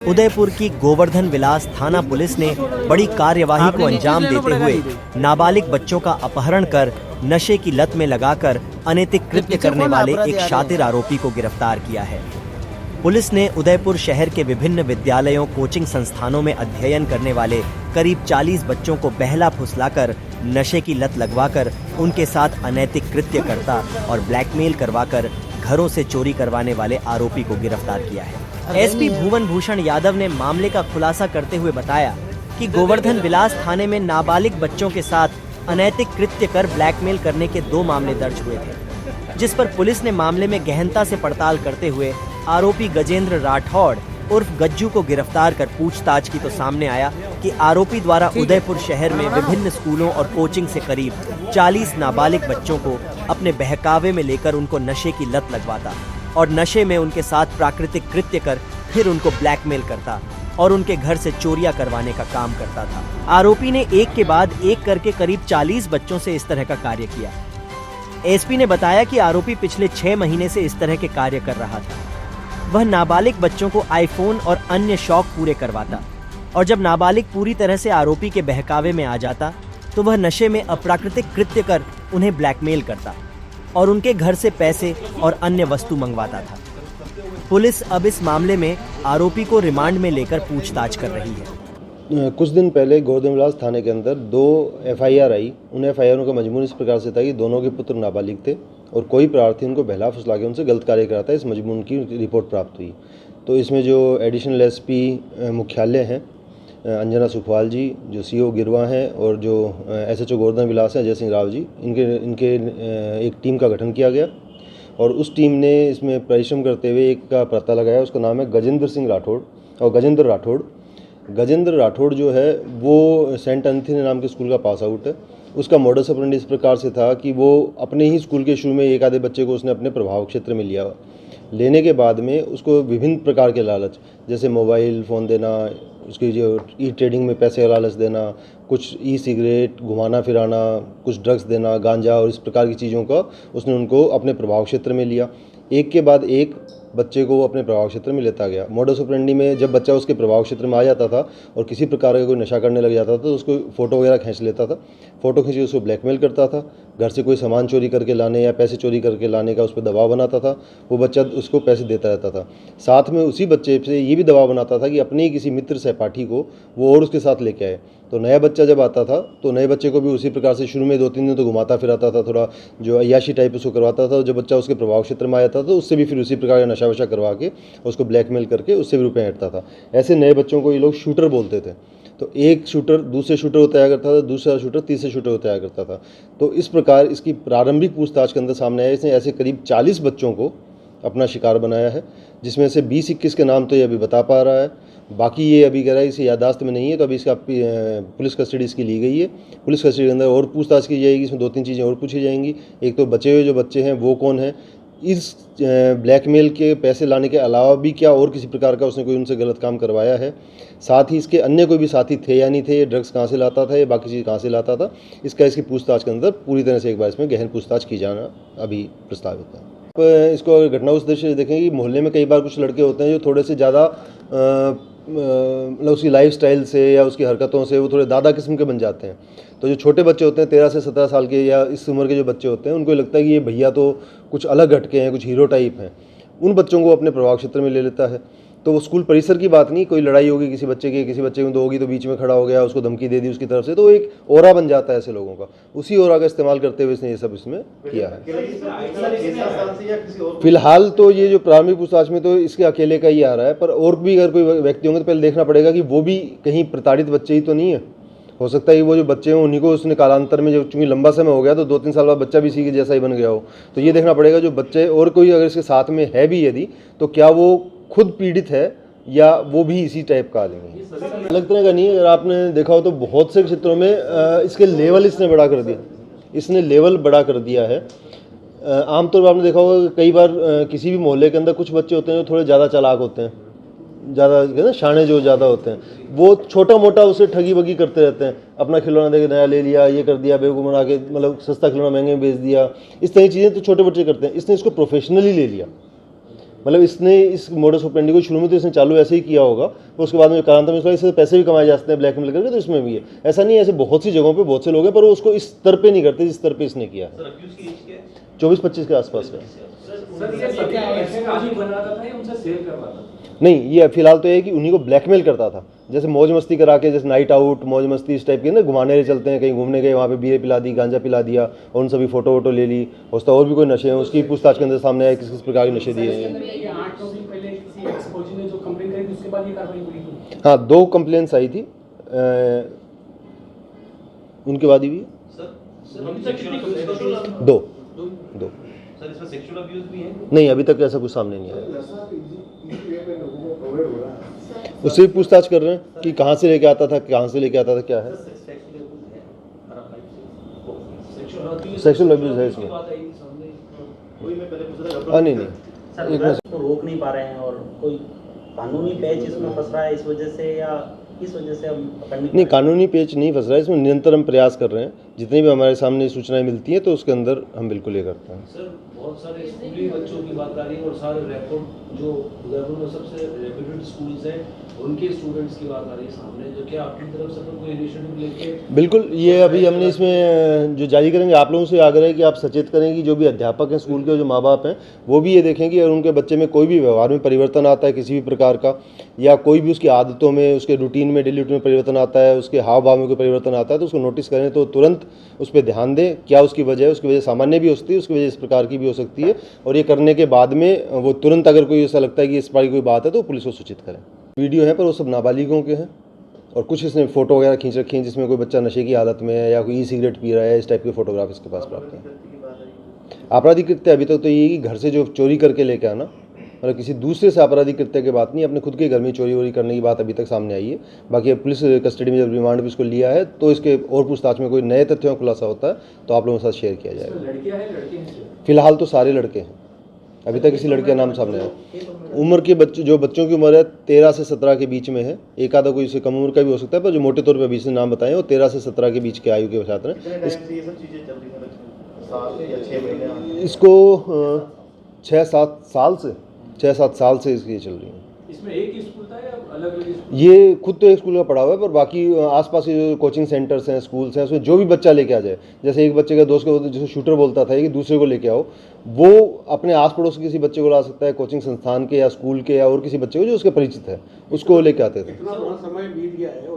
उदयपुर की गोवर्धन विलास थाना पुलिस ने बड़ी कार्यवाही को अंजाम देते हुए नाबालिग बच्चों का अपहरण कर नशे की लत में लगाकर अनैतिक कृत्य करने वाले एक शातिर आरोपी को गिरफ्तार किया है। पुलिस ने उदयपुर शहर के विभिन्न विद्यालयों, कोचिंग संस्थानों में अध्ययन करने वाले करीब 40 बच्चों को बहला फुसलाकर नशे की लत लगवाकर उनके साथ अनैतिक कृत्य करता और ब्लैकमेल करवाकर घरों से चोरी करवाने वाले आरोपी को गिरफ्तार किया है। एसपी भुवन भूषण यादव ने मामले का खुलासा करते हुए बताया कि गोवर्धन विलास थाने में नाबालिग बच्चों के साथ अनैतिक कृत्य कर ब्लैकमेल करने के 2 मामले दर्ज हुए थे, जिस पर पुलिस ने मामले में गहनता से पड़ताल करते हुए आरोपी गजेंद्र राठौड़ उर्फ गज्जू को गिरफ्तार कर पूछताछ की तो सामने आया कि आरोपी द्वारा उदयपुर शहर में विभिन्न स्कूलों और कोचिंग से करीब 40 नाबालिग बच्चों को अपने बहकावे में लेकर उनको नशे की लत लगवाता और नशे में उनके साथ प्राकृतिक कृत्य कर फिर उनको ब्लैकमेल करता और उनके घर से चोरियां करवाने का काम करता था। आरोपी ने एक के बाद एक करके करीब 40 बच्चों से इस तरह का कार्य किया। एसपी ने बताया कि आरोपी पिछले 6 महीने से इस तरह के कार्य कर रहा था। वह नाबालिग बच्चों को आईफोन और अन्य शौक पूरे करवाता और जब नाबालिग पूरी तरह से आरोपी के बहकावे में आ जाता तो वह नशे में अप्राकृतिक कृत्य कर उन्हें ब्लैकमेल करता और उनके घर से पैसे और अन्य वस्तु मंगवाता था। पुलिस अब इस मामले में आरोपी को रिमांड में लेकर पूछताछ कर रही है। कुछ दिन पहले गोवर्धन विलास थाने के अंदर 2 एफआईआर आई। उन एफआईआरों का मजमून इस प्रकार से था कि दोनों के पुत्र नाबालिग थे और कोई प्रार्थी उनको बहला फुसला के उनसे गलत कार्य कराता है। इस मजमून की रिपोर्ट प्राप्त हुई। तो इसमें जो एडिशनल एसपी मुख्यालय हैं अंजना सुखवाल जी, जो सीओ गिरवा हैं और जो एसएचओ गोवर्धन विलास हैं अजय सिंह राव जी, इनके एक टीम का गठन किया गया और उस टीम ने इसमें परिश्रम करते हुए एक का पता लगाया। उसका नाम है गजेंद्र सिंह राठौड़ और गजेंद्र राठौड़। गजेंद्र राठौड़ जो है वो सेंट एंथनी नाम के स्कूल का पास आउट है। उसका मॉडस ऑपरेंडी इस प्रकार से था कि वो अपने ही स्कूल के शुरू में एक आधे बच्चे को उसने अपने प्रभाव क्षेत्र में लिया। लेने के बाद में उसको विभिन्न प्रकार के लालच, जैसे मोबाइल फ़ोन देना, उसकी जो ई ट्रेडिंग में पैसे का लालच देना, कुछ ई सिगरेट घुमाना फिराना, कुछ ड्रग्स देना, गांजा और इस प्रकार की चीज़ों का उसने उनको अपने प्रभाव क्षेत्र में लिया। एक के बाद एक बच्चे को वो अपने प्रभाव क्षेत्र में लेता गया। मॉडस ऑपरेंडी में जब बच्चा उसके प्रभाव क्षेत्र में आ जाता था और किसी प्रकार का कोई नशा करने लग जाता था तो उसको फ़ोटो वगैरह खींच लेता था। फ़ोटो खींच के उसको ब्लैकमेल करता था, घर से कोई सामान चोरी करके लाने या पैसे चोरी करके लाने का उस पर दबाव बनाता था। वो बच्चा उसको पैसे देता रहता था। साथ में उसी बच्चे से ये भी दबाव बनाता था कि अपने ही किसी मित्र सहपाठी को वो और उसके साथ लेके आए। तो नया बच्चा जब आता था तो नए बच्चे को भी उसी प्रकार से शुरू में 2-3 दिन तो घुमाता फिराता था, थोड़ा जो अय्याशी टाइप उसको करवाता था। जब बच्चा उसके प्रभाव क्षेत्र में आया था तो उससे भी फिर उसी प्रकार का नशा वशा करवा के उसको ब्लैकमेल करके उससे भी रुपये हटता था। ऐसे नए बच्चों को ये लोग शूटर बोलते थे। तो एक शूटर दूसरे शूटर को तैयार करता था, दूसरा शूटर तीसरे शूटर को तैयार करता था। तो इस प्रकार इसकी प्रारंभिक पूछताछ के अंदर सामने आया इसने ऐसे करीब 40 बच्चों को अपना शिकार बनाया है, जिसमें से 20-21 के नाम तो ये अभी बता पा रहा है। बाकी ये अभी कह रहा है इसे याददाश्त में नहीं है, तो अभी इसका पुलिस कस्टडी इसकी ली गई है। पुलिस कस्टडी के अंदर और पूछताछ की जाएगी। इसमें 2-3 चीज़ें और पूछी जाएंगी। एक तो बचे हुए जो बच्चे हैं वो कौन है, इस ब्लैकमेल के पैसे लाने के अलावा भी क्या और किसी प्रकार का उसने कोई उनसे गलत काम करवाया है, साथ ही इसके अन्य कोई भी साथी थे या नहीं थे, ये ड्रग्स कहाँ से लाता था या बाकी चीज़ कहाँ से लाता था, इसकी पूछताछ के अंदर पूरी तरह से एक बार इसमें गहन पूछताछ की जाना अभी प्रस्तावित है। आप इसको अगर घटना उस दृष्टि से देखें कि मोहल्ले में कई बार कुछ लड़के होते हैं जो थोड़े से ज़्यादा मतलब उसकी लाइफस्टाइल से या उसकी हरकतों से वो थोड़े दादा किस्म के बन जाते हैं। तो जो छोटे बच्चे होते हैं 13 से 17 साल के या इस उम्र के जो बच्चे होते हैं उनको लगता है कि ये भैया तो कुछ अलग हटके हैं, कुछ हीरो टाइप हैं। उन बच्चों को अपने प्रभाव क्षेत्र में ले लेता है। तो वो स्कूल परिसर की बात नहीं, कोई लड़ाई होगी किसी बच्चे में तो होगी तो बीच में खड़ा हो गया, उसको धमकी दे दी उसकी तरफ से, तो एक ओरा बन जाता है ऐसे लोगों का। उसी ओरा का इस्तेमाल करते हुए इसने ये सब इसमें किया है। फिलहाल तो ये जो प्रारंभिक पूछताछ में तो इसके अकेले का ही आ रहा है, पर और भी अगर कोई व्यक्ति होंगे तो पहले देखना पड़ेगा कि वो भी कहीं प्रताड़ित बच्चे ही तो नहीं है। हो सकता है कि वो जो बच्चे हैं उन्हीं को उसने कालांतर में, जब चूंकि लंबा समय हो गया तो 2-3 साल बाद बच्चा भी इसी के जैसा ही बन गया हो। तो ये देखना पड़ेगा जो बच्चे और कोई अगर इसके साथ में है भी यदि, तो क्या वो खुद पीड़ित है या वो भी इसी टाइप का आदमी है। अलग तरह का नहीं है। अगर आपने देखा हो तो बहुत से क्षेत्रों में इसके लेवल इसने बड़ा कर दिया, इसने लेवल बड़ा कर दिया है। आमतौर पर आपने देखा होगा कई बार किसी भी मोहल्ले के अंदर कुछ बच्चे होते हैं जो थोड़े ज़्यादा चालाक होते हैं, ज़्यादा शाणे जो ज़्यादा होते हैं, वो छोटा मोटा उसे ठगी वगी करते रहते हैं। अपना खिलौना देके नया ले लिया, ये कर दिया, बेवकूफ़ बना के मतलब सस्ता खिलौना महंगे में बेच दिया, इस तरह की चीज़ें तो छोटे बच्चे करते हैं। इसने इसको प्रोफेशनली ले लिया। मतलब इसने इस मोडस ऑपरेंडी को शुरू में तो इसने चालू ऐसे ही किया होगा, तो उसके बाद में कालांतर में इससे पैसे भी कमाए जाते हैं ब्लैकमेल करके, तो इसमें भी है। ऐसा नहीं है, ऐसे बहुत सी जगहों पे बहुत से लोग हैं, पर वो उसको इस स्तर पे नहीं करते जिस स्तर पे इसने किया है। 24-25 के आसपास का। नहीं, ये फिलहाल तो ये है कि उन्हीं को ब्लैकमेल करता था, जैसे मौज मस्ती करा के, जैसे नाइट आउट मौज मस्ती इस टाइप के ना, घुमाने ले चलते हैं, कहीं घूमने गए, वहाँ पे बीयर पिला दी, गांजा पिला दिया, और उन सभी फोटो वोटो ले ली। होता और भी कोई नशे हैं, उसकी पूछताछ के अंदर सामने आया किस किस प्रकार के नशे दिए हैं। हाँ, 2 कंप्लेंट्स आई थी, उनके बाद ही भी 2 सर इसमें सेक्सुअल अब्यूज भी है? नहीं, अभी तक ऐसा कुछ सामने नहीं आया। उससे भी पूछताछ कर रहे हैं कि कहाँ से लेके आता था, क्या है। सेक्सुअल अब्यूज है इसमें। नहीं सर, एक को रोक नहीं पा रहे हैं और कोई कानूनी पेच इसमें फंस रहा है इस वजह से, या इस वजह से हम पकड़ने नहीं, कानूनी पेच नहीं फंस रहा है इसमें। निरंतर हम प्रयास कर रहे हैं, जितनी भी हमारे सामने सूचनाएं मिलती हैं तो उसके अंदर हम बिल्कुल ये करते हैं। सर, बहुत सारे स्कूली बच्चों की बात आ रही है और सारे रिकॉर्ड जो उदयपुर में सबसे रेप्यूटेड स्कूल्स हैं उनके स्टूडेंट्स की बात आ रही है सामने, जो क्या आपकी तरफ से कोई इनिशिएटिव लेके? बिल्कुल, ये अभी हमने इसमें जो जारी करेंगे, आप लोगों से आग्रह है कि आप सचेत करें कि जो भी अध्यापक हैं, स्कूल के जो माँ बाप हैं, वो भी ये देखें कि अगर उनके बच्चे में कोई भी व्यवहार में परिवर्तन आता है किसी भी प्रकार का, या कोई भी उसकी आदतों में, उसके रूटीन में, डेली रूटीन में परिवर्तन आता है, उसके हाव भाव में कोई परिवर्तन आता है, तो उसको नोटिस करें तो तुरंत उस पर ध्यान दें। क्या उसकी वजह है? उसकी वजह सामान्य भी हो सकती है, उसकी वजह इस प्रकार की भी हो सकती है, और ये करने के बाद में वो तुरंत, अगर कोई ऐसा लगता है कि इस प्रकार की कोई बात है, तो पुलिस को सूचित करें। वीडियो है पर वो सब नाबालिगों के हैं, और कुछ इसने फोटो वगैरह खींच रखी हैं जिसमें कोई बच्चा नशे की हालत में है या कोई सिगरेट पी रहा है, इस टाइप के फोटोग्राफ इसके पास प्राप्त है। आपराधिक कृत्य अभी तक तो ये कि घर से जो चोरी करके लेके आना, मतलब किसी दूसरे से आपराधिक कृत्य की बात नहीं, अपने खुद के घर में चोरी वोरी करने की बात अभी तक सामने आई है। बाकी पुलिस कस्टडी में जब रिमांड भी इसको लिया है तो इसके और पूछताछ में कोई नए तथ्यों का खुलासा होता है तो आप लोगों के साथ शेयर किया जाएगा। फिलहाल तो सारे लड़के हैं, अभी तक किसी लड़के का नाम सामने आया। उम्र के बच्चे, जो बच्चों की उम्र है 13 से 17 के बीच में है, एक आधा कोई इससे कम उम्र का भी हो सकता है, पर जो मोटे तौर पर अभी से नाम बताएं वो 13 से 17 के बीच के आयु के छात्र हैं। इसको 6-7 साल से इसकी चल रही है। इसमें एक ही स्कूल था या अलग-अलग स्कूल? ये खुद तो एक स्कूल का पढ़ा हुआ है, पर बाकी आसपास के जो कोचिंग सेंटर्स हैं, स्कूल्स हैं, उसमें जो भी बच्चा लेके आ जाए, जैसे एक बच्चे का दोस्त को जिसे शूटर बोलता था कि दूसरे को लेके आओ, वो अपने आस पड़ोस के किसी बच्चे को ला सकता है, कोचिंग संस्थान के या स्कूल के या और किसी बच्चे को जो उसके परिचित है, उसको लेके आते थे। इतना बड़ा समय बीत गया है।